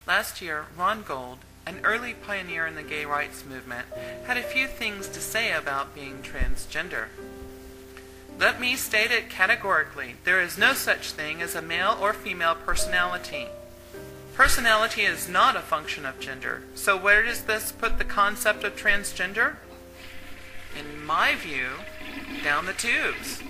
Last year, Ron Gold, an early pioneer in the gay rights movement, had a few things to say about being transgender. Let me state it categorically. There is no such thing as a male or female personality. Personality is not a function of gender. So where does this put the concept of transgender? In my view, down the tubes.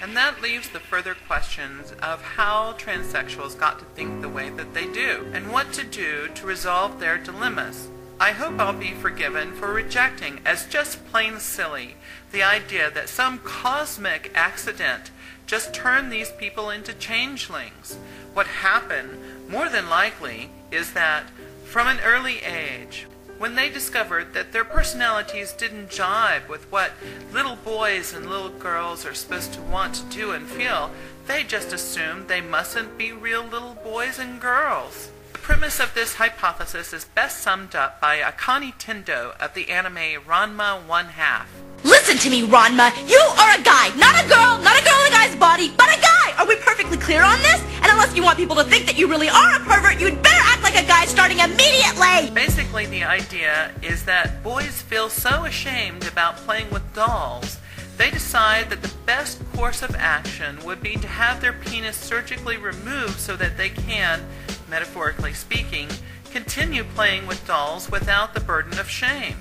And that leaves the further questions of how transsexuals got to think the way that they do, and what to do to resolve their dilemmas. I hope I'll be forgiven for rejecting as just plain silly the idea that some cosmic accident just turned these people into changelings. What happened, more than likely, is that from an early age, when they discovered that their personalities didn't jibe with what little boys and little girls are supposed to want to do and feel, they just assumed they mustn't be real little boys and girls. The premise of this hypothesis is best summed up by Akane Tendo of the anime Ranma 1/2. Listen to me, Ranma. You are a guy, not a girl in a guy's body, but a guy. Are we perfectly clear on this? And unless you want people to think that you really are a pervert, you'd better act like a guy starting immediately. Basically, the idea is that boys feel so ashamed about playing with dolls, they decide that the best course of action would be to have their penis surgically removed so that they can, metaphorically speaking, continue playing with dolls without the burden of shame.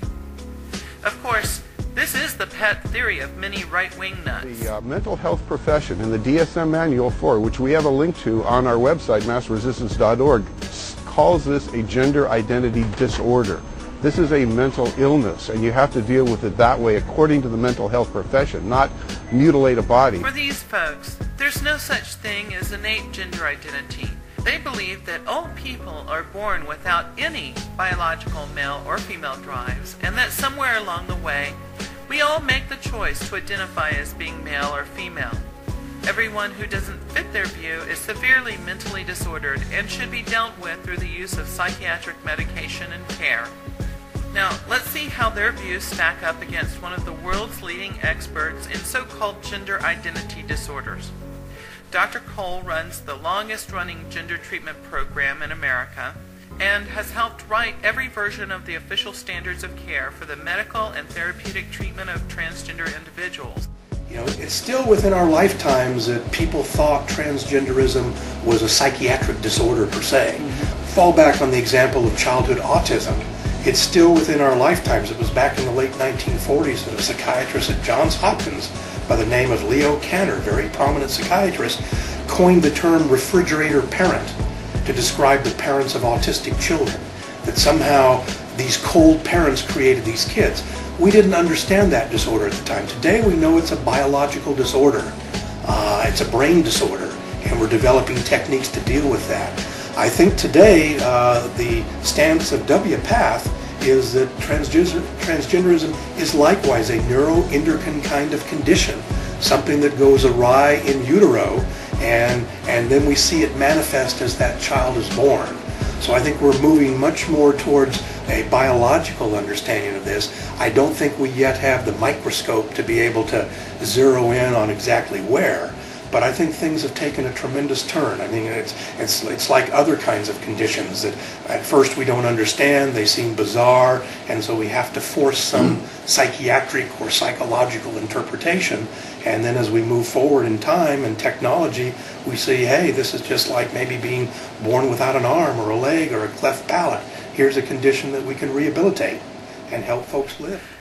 Of course, this is the pet theory of many right-wing nuts. The mental health profession and the DSM manual for it, which we have a link to on our website, massresistance.org, calls this a gender identity disorder. This is a mental illness, and you have to deal with it that way according to the mental health profession, not mutilate a body. For these folks, there's no such thing as innate gender identity. They believe that all people are born without any biological male or female drives, and that somewhere along the way, we all make the choice to identify as being male or female. Everyone who doesn't fit their view is severely mentally disordered and should be dealt with through the use of psychiatric medication and care. Now, let's see how their views stack up against one of the world's leading experts in so-called gender identity disorders. Dr. Cole runs the longest-running gender treatment program in America and has helped write every version of the official standards of care for the medical and therapeutic treatment of transgender individuals. You know, it's still within our lifetimes that people thought transgenderism was a psychiatric disorder per se. Fall back on the example of childhood autism. It's still within our lifetimes. It was back in the late 1940s that a psychiatrist at Johns Hopkins by the name of Leo Kanner, very prominent psychiatrist, coined the term refrigerator parent to describe the parents of autistic children, that somehow these cold parents created these kids. We didn't understand that disorder at the time. Today we know it's a biological disorder. It's a brain disorder, and we're developing techniques to deal with that. I think today the stance of WPATH is that transgenderism is likewise a neuroendocrine kind of condition, something that goes awry in utero, and then we see it manifest as that child is born. So I think we're moving much more towards a biological understanding of this. I don't think we yet have the microscope to be able to zero in on exactly where. But I think things have taken a tremendous turn. I mean, it's like other kinds of conditions that at first we don't understand, they seem bizarre, and so we have to force some psychiatric or psychological interpretation. And then as we move forward in time and technology, we see, hey, this is just like maybe being born without an arm or a leg or a cleft palate. Here's a condition that we can rehabilitate and help folks live.